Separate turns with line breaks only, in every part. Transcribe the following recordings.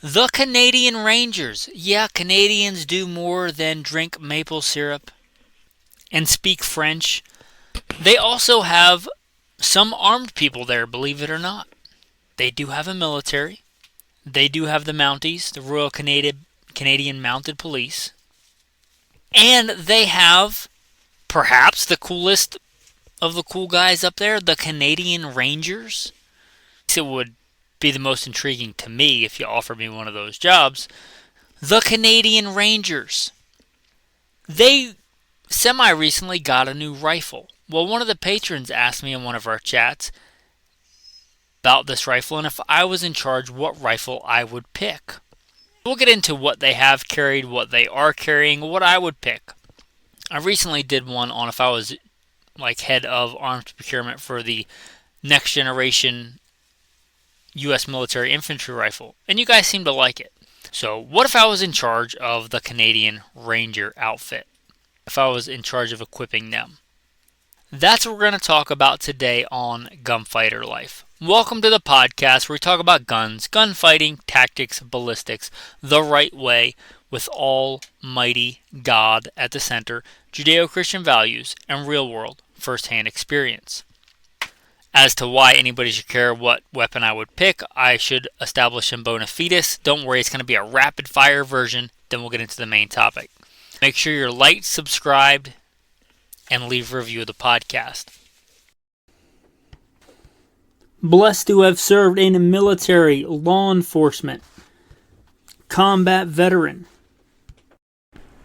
The Canadian Rangers. Yeah, Canadians do more than drink maple syrup and speak French. They also have some armed people there, believe it or not. They do have a military. They do have the Mounties, the Royal Canadian Mounted Police. And they have perhaps the coolest of the cool guys up there, the Canadian Rangers. It would be the most intriguing to me if you offered me one of those jobs. The Canadian Rangers. They semi-recently got a new rifle. Well, one of the patrons asked me in one of our chats about this rifle and if I was in charge, what rifle I would pick. We'll get into what they have carried, what they are carrying, what I would pick. I recently did one on if I was like head of arms procurement for the next generation U.S. military infantry rifle, and you guys seem to like it. So what if I was in charge of the Canadian Ranger outfit? If I was in charge of equipping them? That's what we're going to talk about today on Gunfighter Life. Welcome to the podcast where we talk about guns, gunfighting, tactics, ballistics, the right way, with Almighty God at the center, Judeo-Christian values, and real-world, first-hand experience. As to why anybody should care what weapon I would pick, I should establish some bona fides. Don't worry, it's going to be a rapid-fire version, then we'll get into the main topic. Make sure you're liked, subscribed, and leave a review of the podcast. Blessed to have served in the military, law enforcement, combat veteran,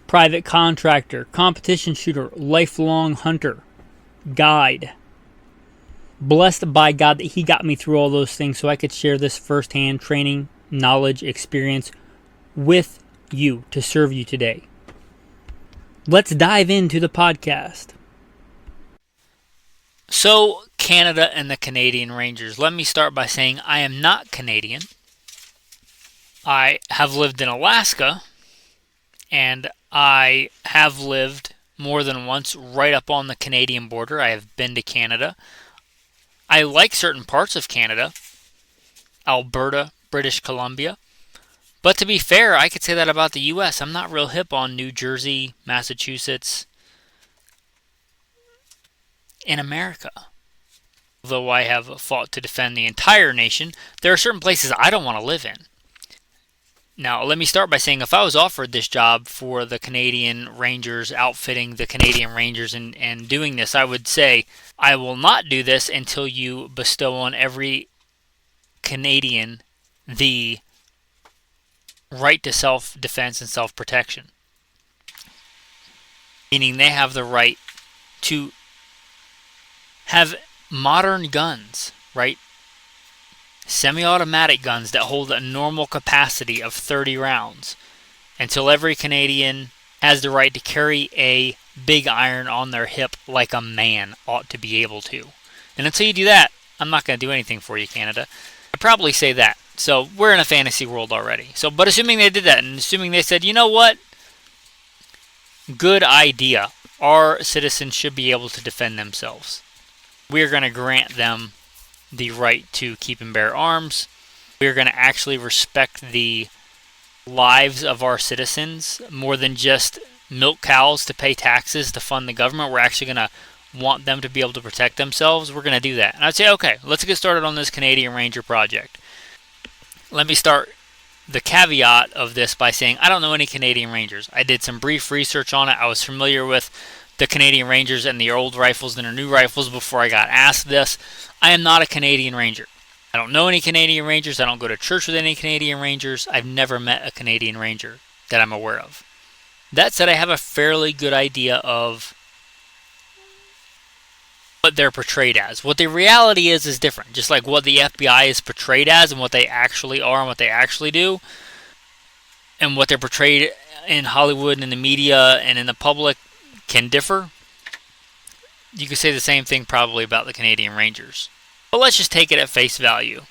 private contractor, competition shooter, lifelong hunter, guide. Blessed by God that He got me through all those things so I could share this firsthand training, knowledge, experience with you to serve you today. Let's dive into the podcast. So, Canada and the Canadian Rangers. Let me start by saying I am not Canadian. I have lived in Alaska, and I have lived more than once right up on the Canadian border. I have been to Canada. I like certain parts of Canada, Alberta, British Columbia. But to be fair, I could say that about the U.S. I'm not real hip on New Jersey, Massachusetts, and America. Although I have fought to defend the entire nation, there are certain places I don't want to live in. Now, let me start by saying if I was offered this job for the Canadian Rangers, outfitting the Canadian Rangers and doing this, I would say, I will not do this until you bestow on every Canadian the right to self-defense and self-protection. Meaning they have the right to have modern guns, right? Semi-automatic guns that hold a normal capacity of 30 rounds, until every Canadian has the right to carry a big iron on their hip like a man ought to be able to. And until you do that, I'm not going to do anything for you, Canada. I'd probably say that. So we're in a fantasy world already. But assuming they did that, and assuming they said, you know what? Good idea. Our citizens should be able to defend themselves. We're going to grant them the right to keep and bear arms. We're going to actually respect the lives of our citizens more than just milk cows to pay taxes to fund the government. We're actually going to want them to be able to protect themselves. We're going to do that. And I'd say, okay, let's get started on this Canadian Ranger project. Let me start the caveat of this by saying I don't know any Canadian Rangers. I did some brief research on it. I was familiar with the Canadian Rangers and the old rifles and their new rifles before I got asked this. I am not a Canadian Ranger. I don't know any Canadian Rangers. I don't go to church with any Canadian Rangers. I've never met a Canadian Ranger that I'm aware of. That said, I have a fairly good idea of what they're portrayed as. What the reality is different. Just like what the FBI is portrayed as and what they actually are and what they actually do, and what they're portrayed in Hollywood and in the media and in the public can differ. You could say the same thing probably about the Canadian Rangers. But let's just take it at face value.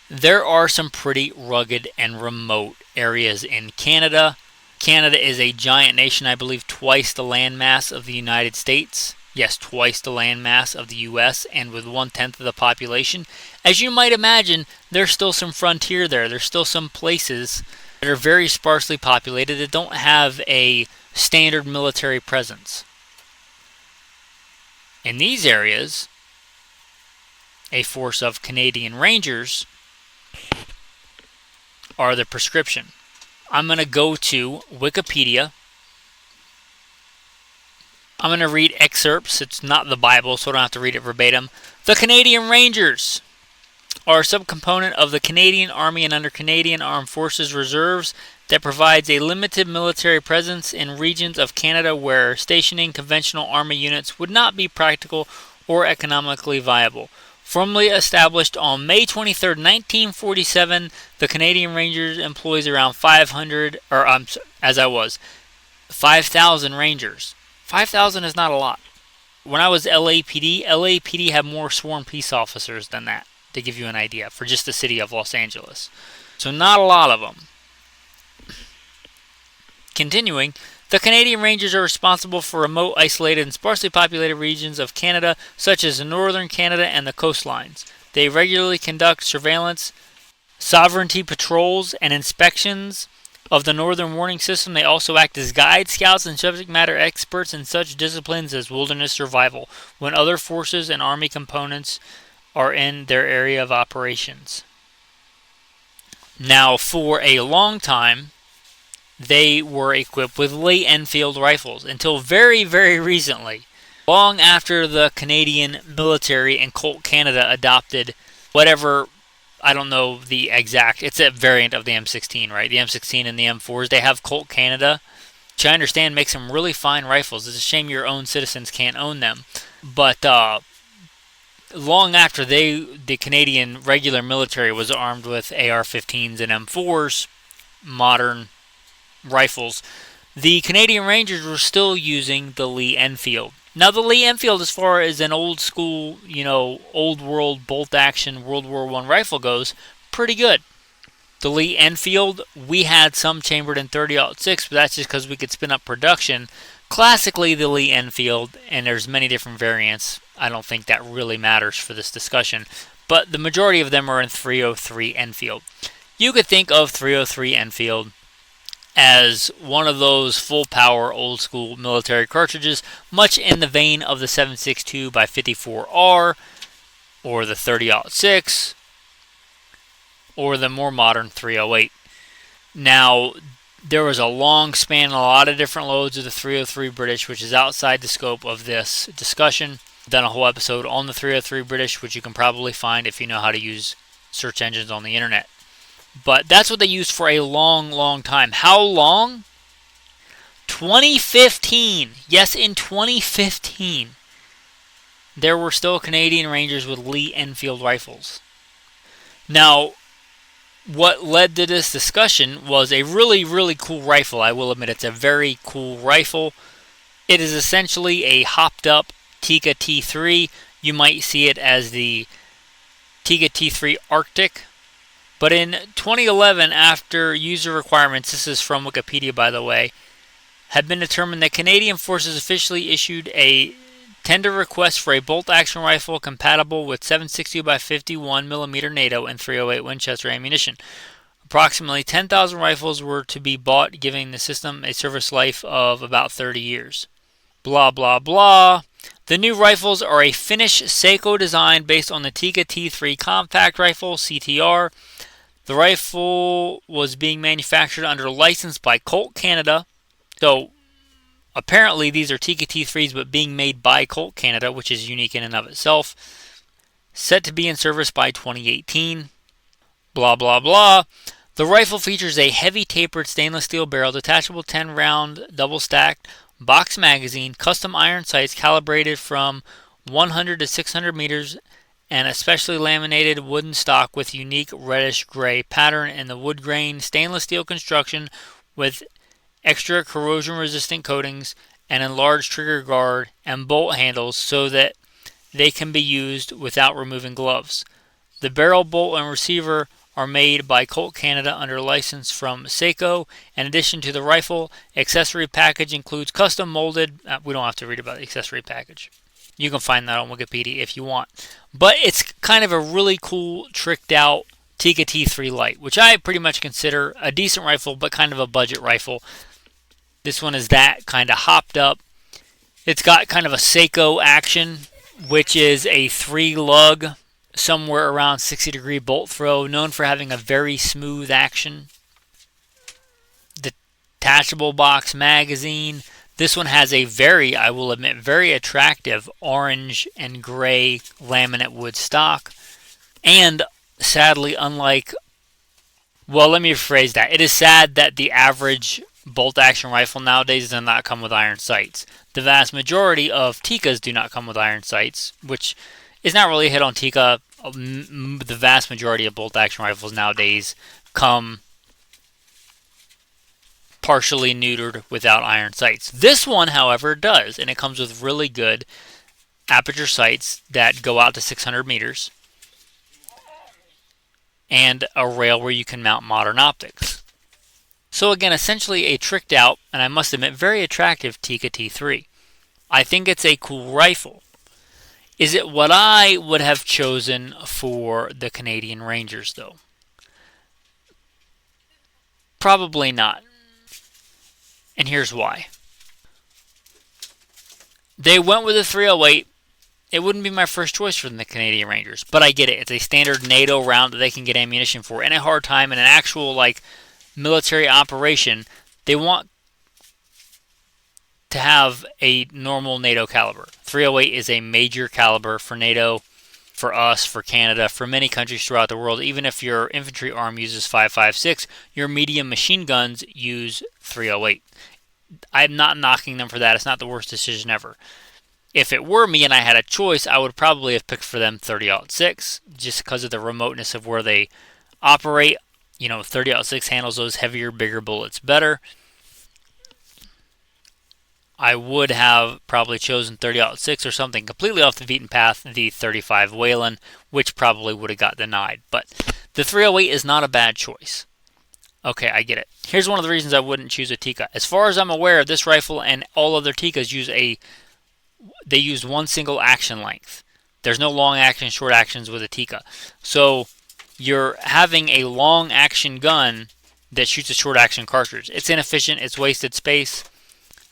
There are some pretty rugged and remote areas in Canada. Canada is a giant nation, I believe twice the landmass of the United States. Yes, twice the landmass of the U.S. and with 1/10 of the population. As you might imagine, there's still some frontier there. There's still some places that are very sparsely populated that don't have a standard military presence. In these areas, a force of Canadian Rangers are the prescription. I'm going to go to Wikipedia. I'm going to read excerpts. It's not the Bible, so I don't have to read it verbatim. The Canadian Rangers are a subcomponent of the Canadian Army and under Canadian Armed Forces Reserves that provides a limited military presence in regions of Canada where stationing conventional Army units would not be practical or economically viable. Formally established on May 23, 1947, the Canadian Rangers employs around 5,000 Rangers. 5,000 is not a lot. When I was LAPD had more sworn peace officers than that, to give you an idea, for just the city of Los Angeles. So not a lot of them. Continuing, the Canadian Rangers are responsible for remote, isolated, and sparsely populated regions of Canada, such as northern Canada and the coastlines. They regularly conduct surveillance, sovereignty patrols, and inspections of the Northern Warning System. They also act as guide scouts and subject matter experts in such disciplines as wilderness survival, when other forces and Army components are in their area of operations. Now, for a long time, they were equipped with Lee Enfield rifles until very, very recently. Long after the Canadian military and Colt Canada adopted whatever, I don't know the exact, it's a variant of the M16, right? The M16 and the M4s, they have Colt Canada, which I understand makes some really fine rifles. It's a shame your own citizens can't own them. But long after the Canadian regular military was armed with AR-15s and M4s, modern rifles, the Canadian Rangers were still using the Lee Enfield. Now, the Lee Enfield, as far as an old school, old world bolt action World War I rifle goes, pretty good. The Lee Enfield, we had some chambered in .30-06, but that's just because we could spin up production. Classically, the Lee Enfield, and there's many different variants. I don't think that really matters for this discussion, but the majority of them are in .303 Enfield. You could think of .303 Enfield as one of those full-power, old-school military cartridges, much in the vein of the 7.62 by 54R, or the .30-06, or the more modern .308. Now, there was a long span, a lot of different loads of the .303 British, which is outside the scope of this discussion. I've done a whole episode on the .303 British, which you can probably find if you know how to use search engines on the internet. But that's what they used for a long, long time. How long? 2015. Yes, in 2015, there were still Canadian Rangers with Lee Enfield rifles. Now, what led to this discussion was a really, really cool rifle. I will admit it's a very cool rifle. It is essentially a hopped-up Tikka T3. You might see it as the Tikka T3 Arctic. But in 2011, after user requirements, this is from Wikipedia by the way, had been determined that Canadian Forces officially issued a tender request for a bolt-action rifle compatible with 7.62 by 51mm NATO and .308 Winchester ammunition. Approximately 10,000 rifles were to be bought, giving the system a service life of about 30 years. Blah, blah, blah. The new rifles are a Finnish Seiko design based on the Tikka T3 compact rifle, CTR. The rifle was being manufactured under license by Colt Canada. So, apparently these are Tikka T3s, but being made by Colt Canada, which is unique in and of itself. Set to be in service by 2018. Blah, blah, blah. The rifle features a heavy tapered stainless steel barrel, detachable 10-round double-stacked box magazine, custom iron sights calibrated from 100 to 600 meters, and a specially laminated wooden stock with unique reddish-gray pattern in the wood grain stainless steel construction with extra corrosion-resistant coatings and enlarged trigger guard and bolt handles so that they can be used without removing gloves. The barrel, bolt, and receiver are made by Colt Canada under license from Seiko. In addition to the rifle, accessory package includes custom molded, we don't have to read about the accessory package. You can find that on Wikipedia if you want. But it's kind of a really cool, tricked out Tikka T3 Lite, which I pretty much consider a decent rifle, but kind of a budget rifle. This one is that kind of hopped up. It's got kind of a Seiko action, which is a 3-lug, somewhere around 60-degree bolt throw, known for having a very smooth action. Detachable box magazine. This one has a very, I will admit, very attractive orange and gray laminate wood stock. And sadly, unlike, well, let me rephrase that. It is sad that the average bolt action rifle nowadays does not come with iron sights. The vast majority of Tikkas do not come with iron sights, which is not really a hit on Tikka. The vast majority of bolt action rifles nowadays come partially neutered without iron sights. This one, however, does, and it comes with really good aperture sights that go out to 600 meters and a rail where you can mount modern optics. So again, essentially a tricked out, and I must admit, very attractive Tikka T3. I think it's a cool rifle. Is it what I would have chosen for the Canadian Rangers, though? Probably not. And here's why. They went with a 308. It wouldn't be my first choice for the Canadian Rangers, but I get it. It's a standard NATO round that they can get ammunition for. In a hard time, in an actual military operation, they want to have a normal NATO caliber. 308 is a major caliber for NATO, for us, for Canada, for many countries throughout the world. Even if your infantry arm uses 5.56, your medium machine guns use 308. I'm not knocking them for that. It's not the worst decision ever. If it were me and I had a choice, I would probably have picked for them 30-06, just because of the remoteness of where they operate. 30-06 handles those heavier, bigger bullets better. I would have probably chosen 30-06 or something completely off the beaten path, the 35 Whelen, which probably would have got denied. But the 308 is not a bad choice. Okay, I get it. Here's one of the reasons I wouldn't choose a Tikka. As far as I'm aware, this rifle and all other Tikkas use one single action length. There's no long action, short actions with a Tikka. So you're having a long action gun that shoots a short action cartridge. It's inefficient. It's wasted space.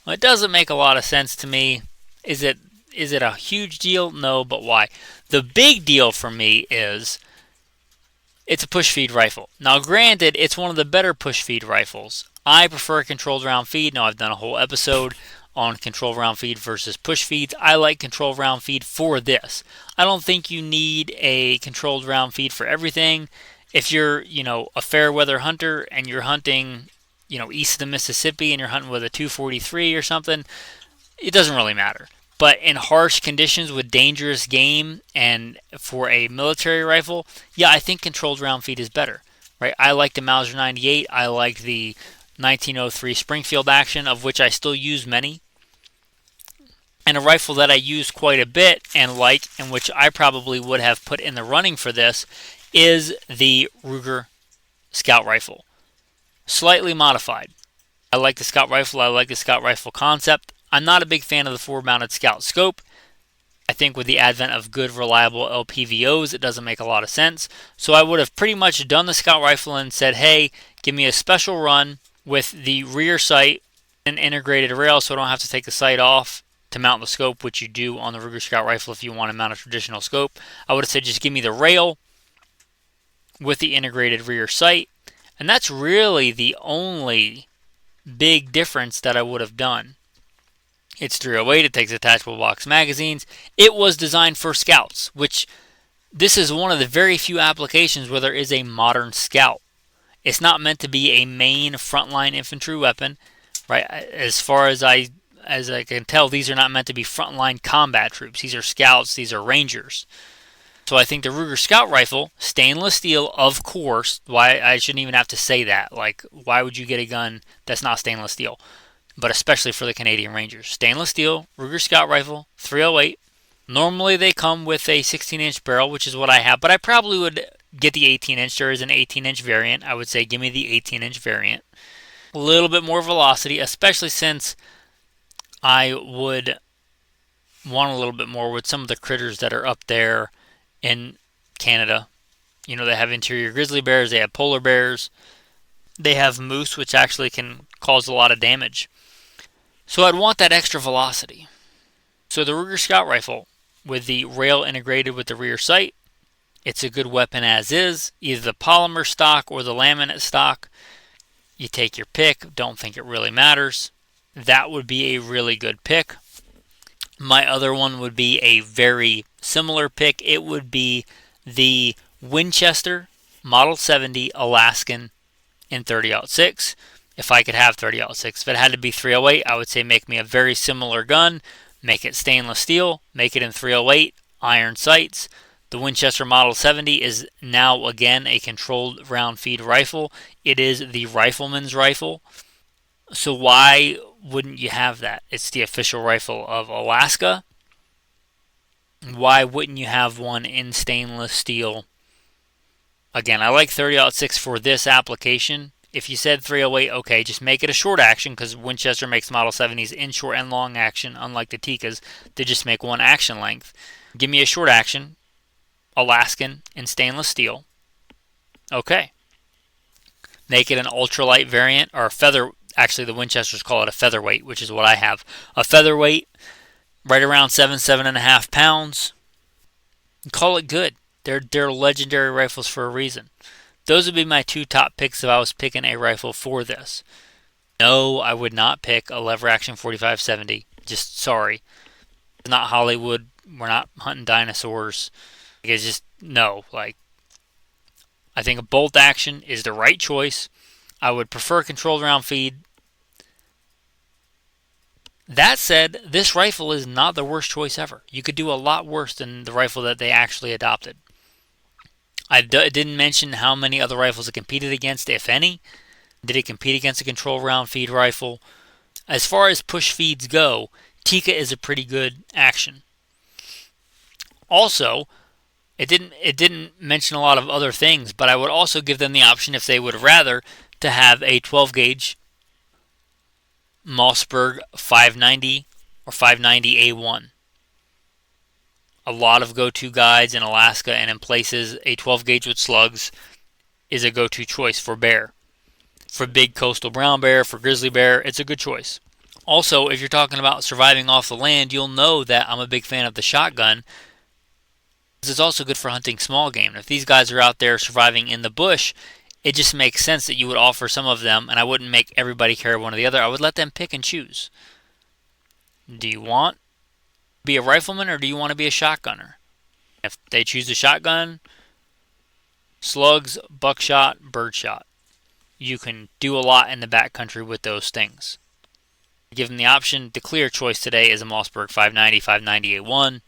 Well, it doesn't make a lot of sense to me. Is it a huge deal? No, but why? The big deal for me is it's a push feed rifle. Now, granted, it's one of the better push feed rifles. I prefer controlled round feed. Now, I've done a whole episode on controlled round feed versus push feeds. I like controlled round feed for this. I don't think you need a controlled round feed for everything. If you're, a fair weather hunter and you're hunting, east of the Mississippi and you're hunting with a 243 or something, it doesn't really matter. But in harsh conditions with dangerous game and for a military rifle, yeah, I think controlled round feed is better, right? I like the Mauser 98. I like the 1903 Springfield action, of which I still use many. And a rifle that I use quite a bit and which I probably would have put in the running for this, is the Ruger Scout Rifle. Slightly modified. I like the Scout Rifle. I like the Scout Rifle concept. I'm not a big fan of the 4-mounted Scout scope. I think with the advent of good, reliable LPVOs, it doesn't make a lot of sense. So I would have pretty much done the Scout Rifle and said, hey, give me a special run with the rear sight and integrated rail so I don't have to take the sight off to mount the scope, which you do on the Ruger Scout Rifle if you want to mount a traditional scope. I would have said just give me the rail with the integrated rear sight. And that's really the only big difference that I would have done. It's 308. It takes detachable box magazines. It was designed for scouts, which this is one of the very few applications where there is a modern scout. It's not meant to be a main frontline infantry weapon, right? As far as I can tell, these are not meant to be frontline combat troops. These are scouts. These are rangers. So I think the Ruger Scout Rifle, stainless steel, of course. Why I shouldn't even have to say that. Why would you get a gun that's not stainless steel? But especially for the Canadian Rangers. Stainless steel, Ruger Scout Rifle, 308. Normally they come with a 16-inch barrel, which is what I have. But I probably would get the 18-inch. There is an 18-inch variant. I would say give me the 18-inch variant. A little bit more velocity, especially since I would want a little bit more with some of the critters that are up there in Canada. You know, they have interior grizzly bears, they have polar bears, they have moose, which actually can cause a lot of damage. So I'd want that extra velocity. So the Ruger Scout Rifle, with the rail integrated with the rear sight, it's a good weapon as is, either the polymer stock or the laminate stock. You take your pick, don't think it really matters. That would be a really good pick. My other one would be a very similar pick. It would be the Winchester Model 70 Alaskan in 30-06. If I could have 30-06. If it had to be 308, I would say make me a very similar gun. Make it stainless steel. Make it in 308. Iron sights. The Winchester Model 70 is now again a controlled round feed rifle. It is the rifleman's rifle. So why wouldn't you have that? It's the official rifle of Alaska. Why wouldn't you have one in stainless steel? Again, I like 30-06 for this application. If you said 308, okay, just make it a short action, because Winchester makes Model 70s in short and long action, unlike the Tikkas. They just make one action length. Give me a short action, Alaskan in stainless steel. Okay. Make it an ultralight variant, or a feather. Actually, the Winchesters call it a featherweight, which is what I have. A featherweight, right around 7.5 pounds. Call it good. They're legendary rifles for a reason. Those would be my two top picks if I was picking a rifle for this. No, I would not pick a lever action 45-70. Just sorry. It's not Hollywood. We're not hunting dinosaurs. It's just, no. I think a bolt action is the right choice. I would prefer controlled round feed. That said, this rifle is not the worst choice ever. You could do a lot worse than the rifle that they actually adopted. I didn't mention how many other rifles it competed against, if any. Did it compete against a control round feed rifle? As far as push feeds go, Tikka is a pretty good action. Also, it didn't mention a lot of other things, but I would also give them the option, if they would rather, to have a 12 gauge Mossberg 590 or 590A1. A lot of go-to guides in Alaska and in places, a 12 gauge with slugs is a go-to choice for bear. For big coastal brown bear, for grizzly bear, it's a good choice. Also, if you're talking about surviving off the land, you'll know that I'm a big fan of the shotgun. It's also good for hunting small game. If these guys are out there surviving in the bush, it just makes sense that you would offer some of them, and I wouldn't make everybody carry one or the other. I would let them pick and choose. Do you want to be a rifleman, or do you want to be a shotgunner? If they choose a shotgun, slugs, buckshot, birdshot. You can do a lot in the backcountry with those things. Give them the option. The clear choice today is a Mossberg 590, 590A1.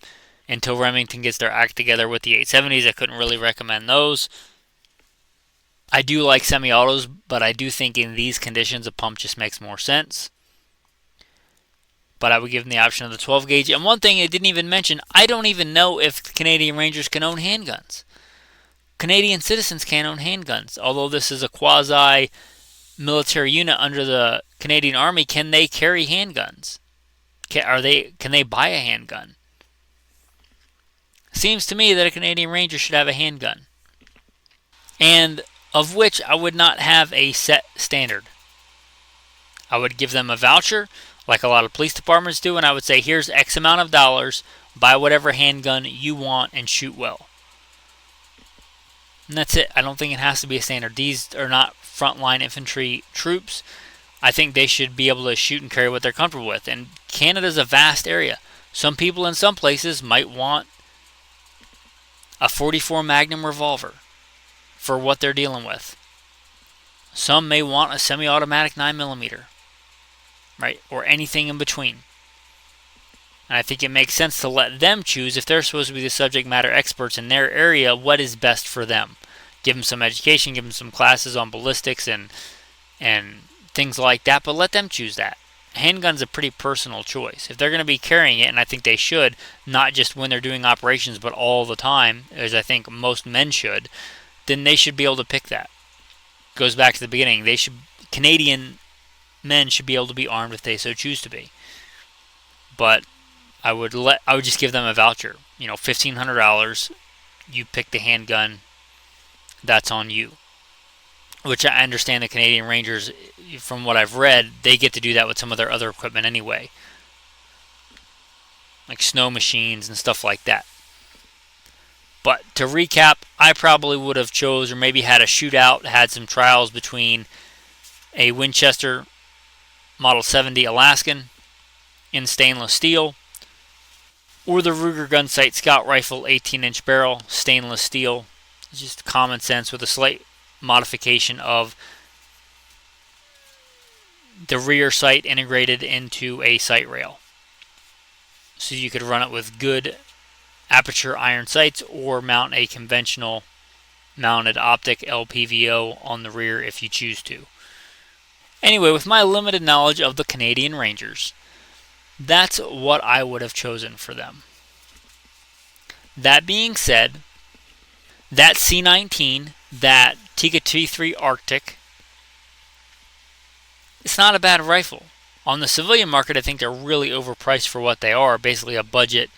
Until Remington gets their act together with the 870s, I couldn't really recommend those. I do like semi-autos, but I do think in these conditions a pump just makes more sense. But I would give them the option of the 12 gauge. And one thing I didn't even mention, I don't even know if Canadian Rangers can own handguns. Canadian citizens can't own handguns. Although this is a quasi-military unit under the Canadian Army, can they carry handguns? Can they buy a handgun? Seems to me that a Canadian Ranger should have a handgun. And of which I would not have a set standard. I would give them a voucher, like a lot of police departments do, and I would say, here's X amount of dollars, buy whatever handgun you want, and shoot well. And that's it. I don't think it has to be a standard. These are not frontline infantry troops. I think they should be able to shoot and carry what they're comfortable with. And Canada's a vast area. Some people in some places might want a .44 Magnum revolver for what they're dealing with. Some may want a semi-automatic 9mm, right? Or anything in between. And I think it makes sense to let them choose, if they're supposed to be the subject matter experts in their area, what is best for them. Give them some education, give them some classes on ballistics and things like that, but let them choose that. Handgun's a pretty personal choice. If they're going to be carrying it, and I think they should, not just when they're doing operations, but all the time, as I think most men should, then they should be able to pick that. Goes back to the beginning. Canadian men should be able to be armed if they so choose to be. But I would just give them a voucher. $1,500. You pick the handgun. That's on you. Which I understand the Canadian Rangers, from what I've read, they get to do that with some of their other equipment anyway, like snow machines and stuff like that. But to recap, I probably would have chose, or maybe had a shootout, had some trials between a Winchester Model 70 Alaskan in stainless steel, or the Ruger Gunsight Scout Rifle 18-inch barrel, stainless steel. It's just common sense with a slight modification of the rear sight integrated into a sight rail. So you could run it with good aperture iron sights or mount a conventional mounted optic LPVO on the rear if you choose to. Anyway, with my limited knowledge of the Canadian Rangers, that's what I would have chosen for them. That being said, that C19, that Tikka T3 Arctic, it's not a bad rifle. On the civilian market, I think they're really overpriced for what they are. Basically a budget,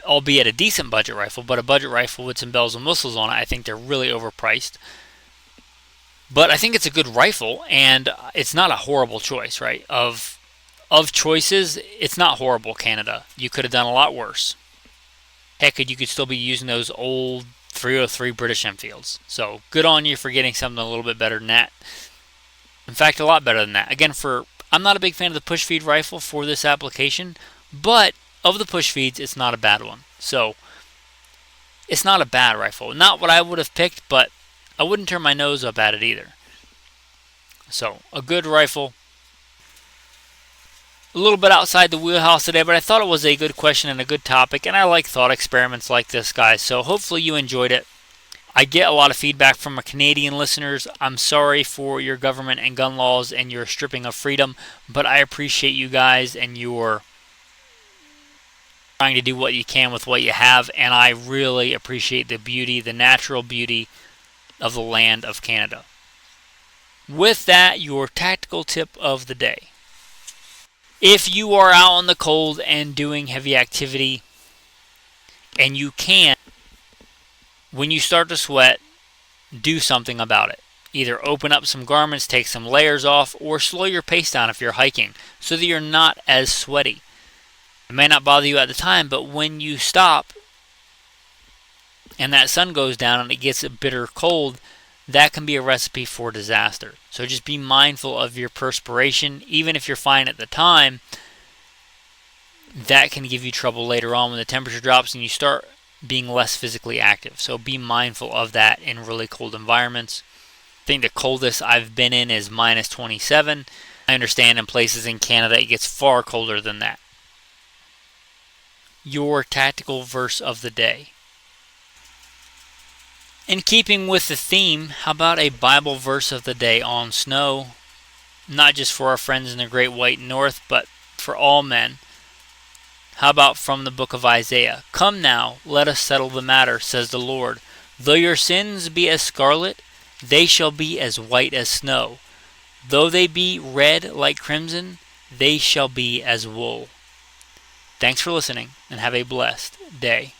albeit a decent budget rifle, but a budget rifle with some bells and whistles on it. I think they're really overpriced. But I think it's a good rifle, and it's not a horrible choice, right? Of choices, it's not horrible, Canada. You could have done a lot worse. Heck, you could still be using those old 303 British Enfields. So good on you for getting something a little bit better than that. In fact, a lot better than that. Again, I'm not a big fan of the push feed rifle for this application, but of the push feeds, it's not a bad one. So it's not a bad rifle. Not what I would have picked, but I wouldn't turn my nose up at it either. So a good rifle. A little bit outside the wheelhouse today, but I thought it was a good question and a good topic, and I like thought experiments like this, guys. So hopefully you enjoyed it. I get a lot of feedback from my Canadian listeners. I'm sorry for your government and gun laws and your stripping of freedom, but I appreciate you guys and your trying to do what you can with what you have, and I really appreciate the beauty, the natural beauty of the land of Canada. With that, your tactical tip of the day. If you are out in the cold and doing heavy activity, and you can, when you start to sweat, do something about it. Either open up some garments, take some layers off, or slow your pace down if you're hiking so that you're not as sweaty. It may not bother you at the time, but when you stop and that sun goes down and it gets a bitter cold, that can be a recipe for disaster. So just be mindful of your perspiration. Even if you're fine at the time, that can give you trouble later on when the temperature drops and you start being less physically active. So be mindful of that in really cold environments. I think the coldest I've been in is minus 27. I understand in places in Canada it gets far colder than that. Your tactical verse of the day. In keeping with the theme, how about a Bible verse of the day on snow? Not just for our friends in the Great White North, but for all men. How about from the book of Isaiah? Come now, let us settle the matter, says the Lord. Though your sins be as scarlet, they shall be as white as snow. Though they be red like crimson, they shall be as wool. Thanks for listening, and have a blessed day.